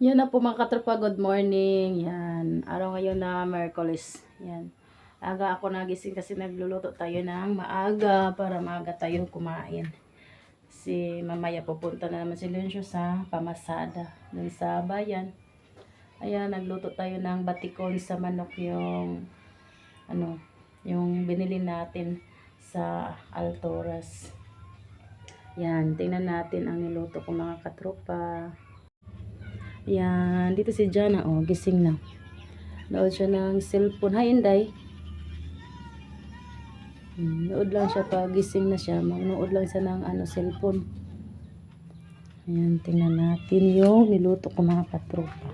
Yan na po mga katropa, good morning. Yan, araw ngayon na Merkulis. Yan, aga ako nagising kasi nagluluto tayo ng maaga para maaga tayo kumain. Si mamaya pupunta na naman si Lucio sa pamasada dun sa bayan. Ayan, nagluto tayo ng batikon sa manok, yung yung binili natin sa Altoras. Yan, tingnan natin ang niluto ko mga katropa. Yan, dito si Jana, oh, gising na. Nood siya ng cellphone. Hi, Inday. Nood lang siya pag gising na siya. Magnood lang siya ng cellphone. Ayan, tingnan natin yung niluto ko mga katropa.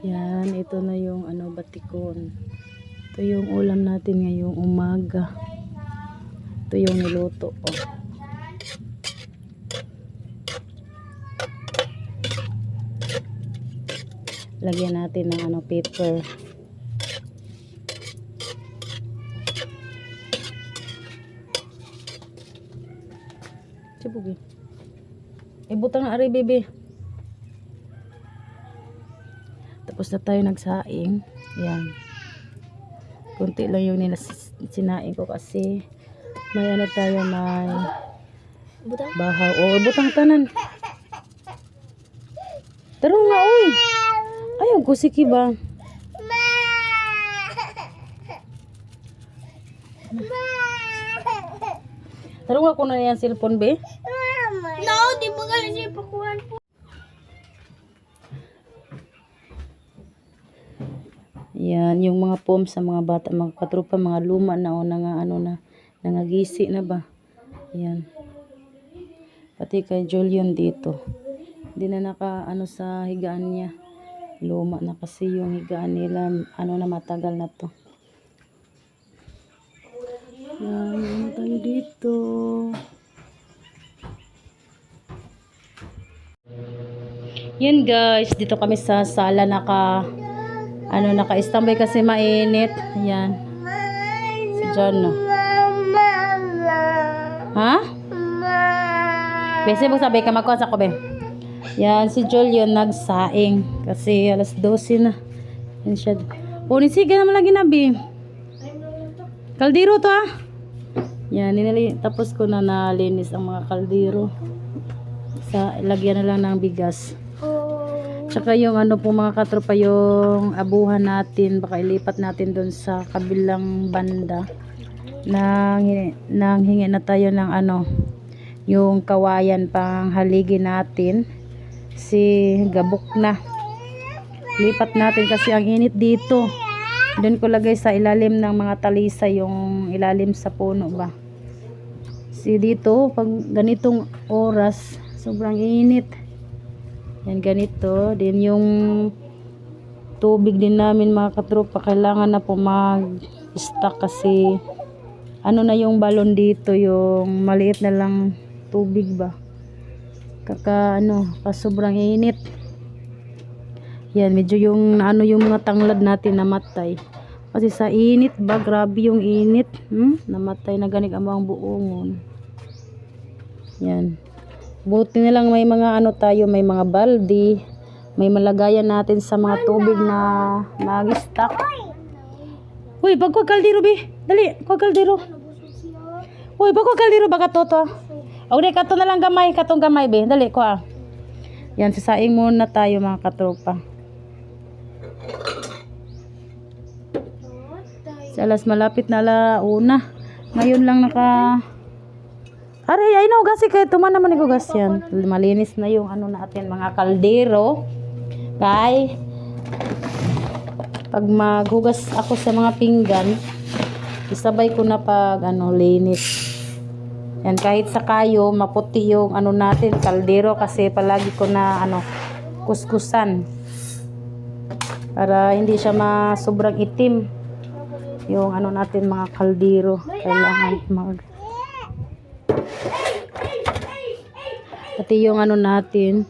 Yan, ito na yung batikon. Ito yung ulam natin ngayong umaga. Ito yung niluto ko. Lagyan natin ng paper. Sibugi. Ibutang na ari, bebe. Tapos na tayo nagsaing. Yan. Kunti lang yung sinaing ko kasi may tayo, may bahaw. O, butang tanan. Taro nga, oy. Ayaw ko, sige ba? Taro nga ko na yan cellphone, be. No, di mo galing siya pakuhan po. Yan, yung mga poem sa mga bata, mga katropa, mga luma na o nangagisi na ba. Yan. Pati kay Julian dito. Hindi na sa higaan niya. Luma na kasi yung higaan nila, na matagal na to. Yan, tayo dito. Yan guys, dito kami sa sala naka-standby kasi mainit. Ayan. Si John, no? Ha? Bese mo sabi ka magkuhan sa ko, be. Yan, si Julian nagsaing. Kasi alas 12 na. Yan siya. Punin siga naman lagi na, be. Kaldero to, ah. Yan, tapos ko na nalinis ang mga kaldero. Lagyan na lang ng bigas. Tsaka yung po mga katropa, yung abuhan natin, baka ilipat natin doon sa kabilang banda. Nang hingi na tayo ng yung kawayan pang haligi natin. Si gabok na. Lipat natin kasi ang init dito. Doon ko lagay sa ilalim ng mga talisa, yung ilalim sa puno ba. Si dito, pag ganitong oras, sobrang init. Yan, ganito. Din yung tubig din namin mga katropa, kailangan na po mag-stock kasi na yung balon dito, yung maliit na lang tubig ba. Sobrang init. Yan, medyo yung yung mga tanglad natin namatay. Kasi sa init ba, grabe yung init. Namatay na ganig ang mga buongon. Yan. Buti na lang may mga tayo, may mga baldi, may malagayan natin sa mga tubig na mag-stock. Uy, pagkuha kaldero, be. Dali, kuha kaldero. Uy, pagkuha kaldero, baka toto. O, di, kato na lang gamay, katong gamay, be. Dali, kuha. Yan, sasaing muna tayo mga katropa. Sa alas malapit na alauna. Ngayon lang Aray, ay no, gasi kayo. Tuman naman ni gas yan. Malinis na yung natin, mga kaldero. Kay, pag maghugas ako sa mga pinggan, isabay ko na pag linis. Yan, kahit sa kayo, maputi yung natin, kaldero. Kasi palagi ko na kuskusan. Para hindi siya sobrang itim. Yung natin, mga kaldero. Kailangan pati yung natin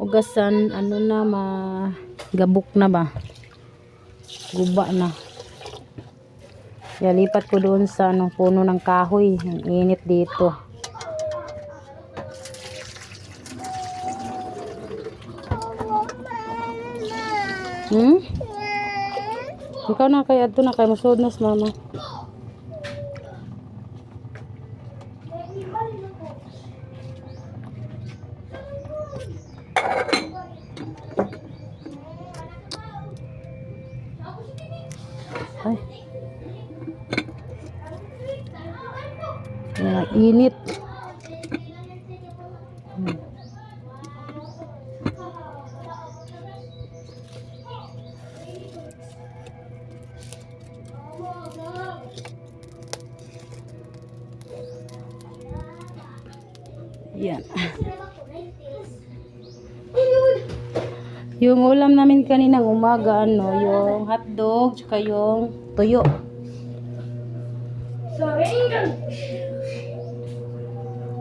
ugasan gabok na ba, guba na. Kaya lipat ko doon sa ano, puno ng kahoy. Ang init dito. Hmm? Ikaw na kay adto na kay musod nas mama. Ay. Yan, init. Yan. Yung ulam namin kaninang umaga, ano, yung hotdog, tsaka yung tuyo. Saringan.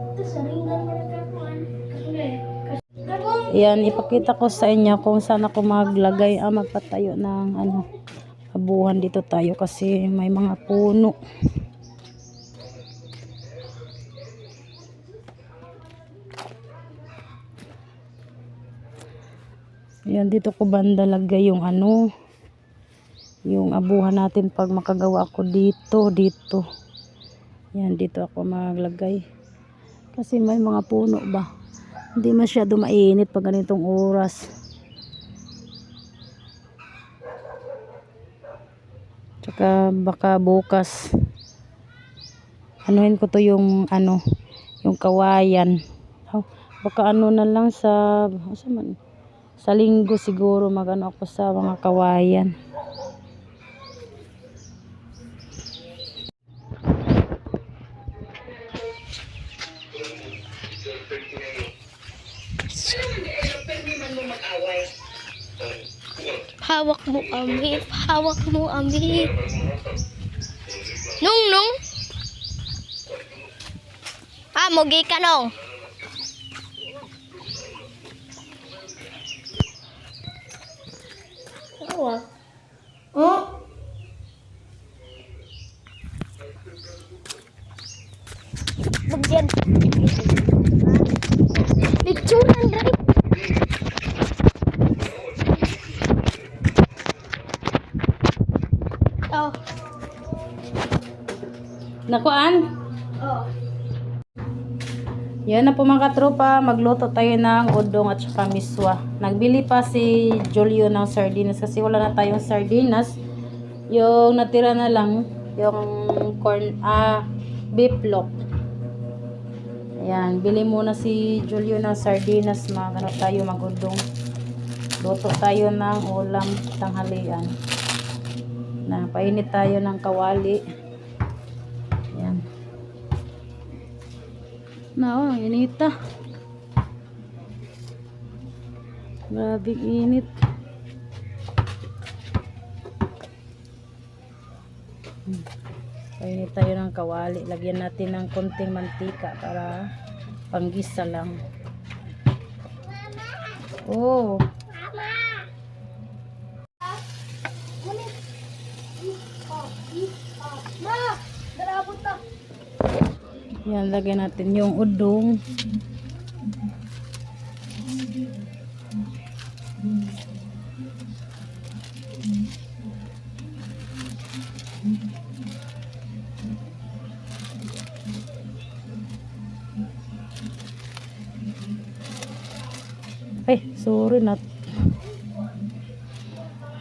Ito saringan mo na kapuan. Yan, ipakita ko sa inyo kung saan ako maglagay, magpatayo ng ano, abuhan dito tayo kasi may mga puno. Yan, dito ko banda lagay yung ano, yung abuhan natin pag makagawa ako dito. Yan, dito ako maglagay. Kasi may mga puno ba. Hindi masyado mainit pag ganitong oras. Tsaka baka bukas anuhin ko to yung ano, yung kawayan. Baka ano na lang sa sa linggo siguro magano ako sa mga kawayan. Hawak mo kami. Hawak mo kami. Nung. Mugi ka nung. Oh. Bagyan. Picturean rin. Oh. Nakuan? Oh. Yan na po mga katropa, magluto tayo ng udong at saka miswa. Nagbili pa si Julio ng sardinas kasi wala na tayong sardinas. Yung natira na lang, yung corn, beef loaf. Ayan, bili muna si Julio ng sardinas, magano tayo magudong. Luto tayo ng ulam tanghalian. Na painit tayo ng kawali. Ayan. Na, inita. Grabe init. Painit tayo ng kawali. Lagyan natin ng konting mantika para panggisa lang. Oh. Yan, lagyan natin yung udong. Ay, sorry not.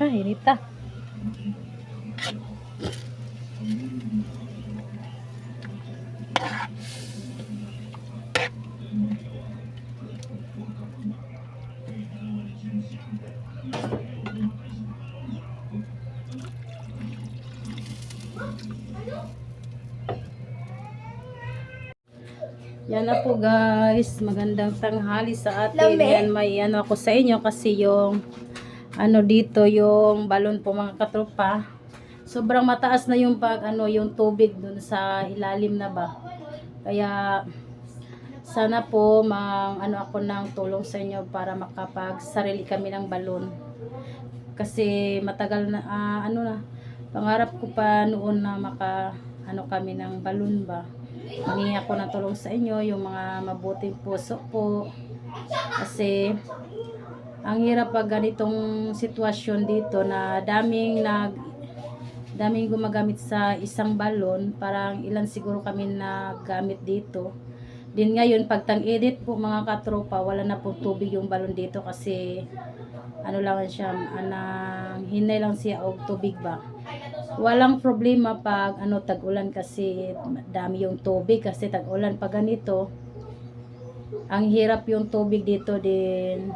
Ay, Rita. Yan na po guys, magandang tanghali sa atin. Yan, may ano ako sa inyo kasi yung ano dito, yung balon po mga katropa. Sobrang mataas na yung yung tubig dun sa ilalim na ba. Kaya sana po ako ng tulong sa inyo para makapagsarili kami ng balon. Kasi matagal na Pangarap ko pa noon na ano kami ng balon ba. Mangingi ako ng tulong sa inyo, yung mga mabuting puso po. Kasi ang hirap pag ganitong sitwasyon dito na daming gumagamit sa isang balon, parang ilan siguro kami nagamit dito. Din ngayon pag tang-edit po mga katropa, wala na po tubig yung balon dito kasi ano lang siya, hinay lang siya og tubig ba. Walang problema pag tag-ulan kasi dami yung tubig kasi tag-ulan pag ganito. Ang hirap yung tubig dito din.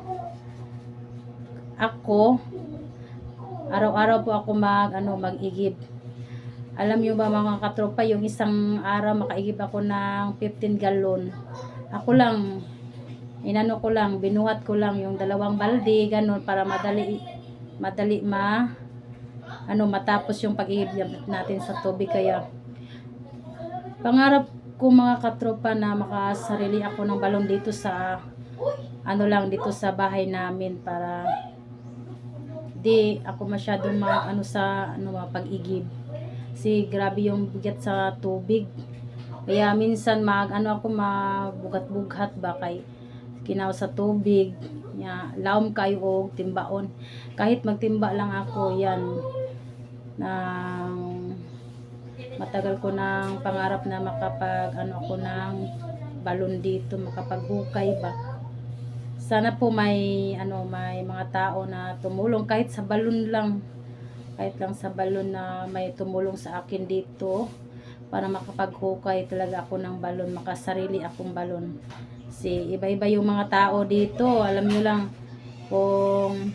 Ako araw-araw po ako mag-igib. Alam niyo ba mga katropa, yung isang araw makaigib ako ng 15 gallon. Ako lang binuhat ko lang yung 2 balde ganun para madali matapos yung pag-igib natin sa tubig. Kaya pangarap ko mga katropa na makasarili ako ng balon dito sa dito sa bahay namin para di ako masyadong pag-igib. Si grabe yung bigat sa tubig. Kaya minsan ako mabugat-bughat ba kay kinaw sa tubig. Laom kayo og timbaon. Kahit magtimba lang ako yan ng matagal ko ng pangarap na makapag ako ng balon dito, makapaghukay ba. Sana po may mga tao na tumulong kahit sa balon lang. Kahit lang sa balon na may tumulong sa akin dito para makapaghukay talaga ako ng balon, makasarili akong balon. Kasi iba-iba yung mga tao dito. Alam nyo lang, kung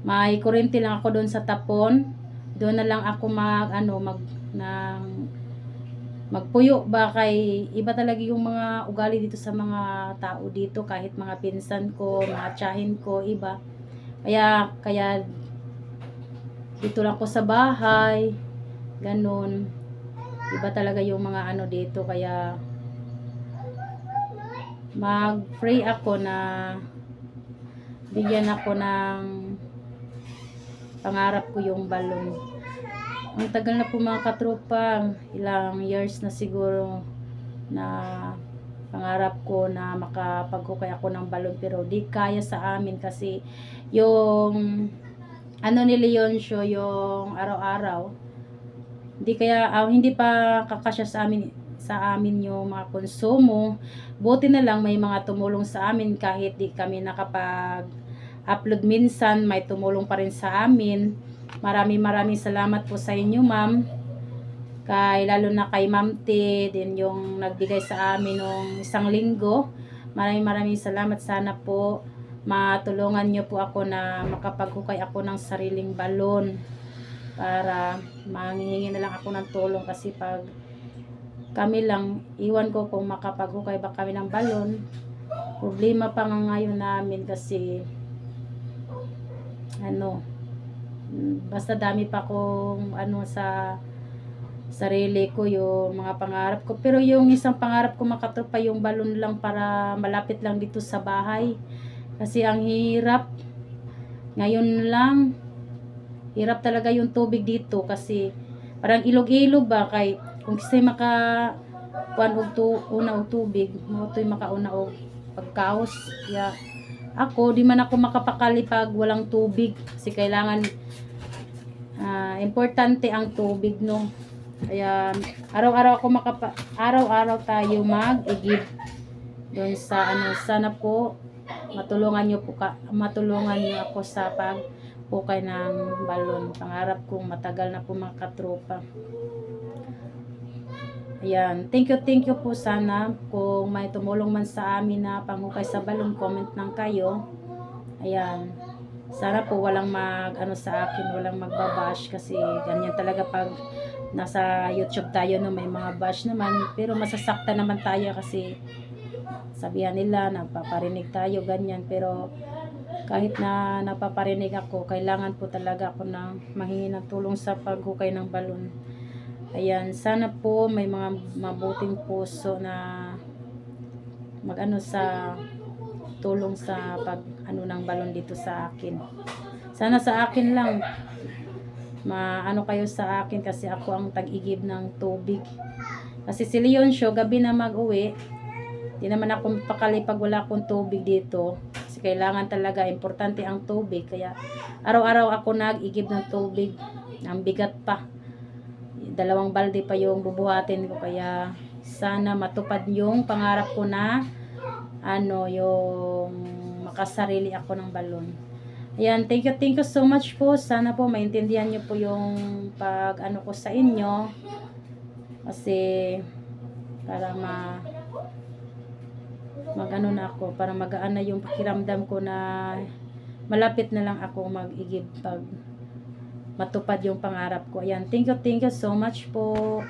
may kuryente lang ako doon sa tapon, doon na lang ako magpuyo ba, kay iba talaga yung mga ugali dito sa mga tao dito, kahit mga pinsan ko, mga tiyahin ko, iba. Kaya dito lang ko sa bahay, ganun. Iba talaga yung mga dito, kaya mag-pray ako na bigyan ako ng pangarap ko yung balon. Ang tagal na po mga katropa, ilang years na siguro na pangarap ko na makapaghukay ako ng balon, pero di kaya sa amin kasi yung ni Leoncio, yung araw-araw hindi pa kakasya sa amin yung mga konsumo. Buti na lang may mga tumulong sa amin, kahit di kami nakapag-upload minsan, may tumulong pa rin sa amin. Maraming salamat po sa inyo, ma'am. Lalo na kay Ma'am T, din yung nagbigay sa amin ng 1 linggo. Maraming salamat. Sana po matulungan nyo po ako na makapaghukay ako ng sariling balon, para manghihingi na lang ako ng tulong. Kasi pag kami lang, iwan ko kung makapaghukay ba kami ng balon. Problema pa nga ngayon namin kasi basta dami pa kong sa sarili ko, yung mga pangarap ko. Pero yung isang pangarap ko makatropa, yung balon lang para malapit lang dito sa bahay. Kasi ang hirap. Ngayon lang, hirap talaga yung tubig dito kasi parang ilog-ilog ba, kay kung kasi una og tubig, motoy makauna og pagkaos. Ako, di man ako makapakali pag walang tubig kasi kailangan importante ang tubig, no. Kaya araw-araw tayo mag-igib doon sa sana po matulungan niyo ako sa paghukay ng balon. Pangarap kong matagal na po mga katropa. Ayan, thank you po. Sana kung may tumulong man sa amin na panghukay sa balon, comment lang kayo. Ayan, sana po walang sa akin, walang magbabash, kasi ganyan talaga pag nasa YouTube tayo, no, may mga bash naman, pero masasakta naman tayo kasi sabihan nila nagpaparinig tayo ganyan. Pero kahit na napaparinig ako, kailangan po talaga ako ng manghingi ng tulong sa paghukay ng balon. Ayan, sana po may mga mabuting puso na sa tulong sa ng balon dito sa akin. Sana sa akin lang, maano kayo sa akin kasi ako ang tag-igib ng tubig. Kasi si Leoncio gabi na mag-uwi. Di naman ako mapakali pag wala akong tubig dito. Kasi kailangan talaga, importante ang tubig. Kaya araw-araw ako nag-igib ng tubig. Ang bigat pa. 2 balde pa yung bubuhatin ko. Kaya sana matupad yung pangarap ko na yung makasarili ako ng balon. Ayan, thank you so much po. Sana po maintindihan nyo po yung pag ko sa inyo. Kasi para magano na ako, para magaan na yung pakiramdam ko na malapit na lang ako mag-igib pag matupad yung pangarap ko. Ayan, thank you so much po.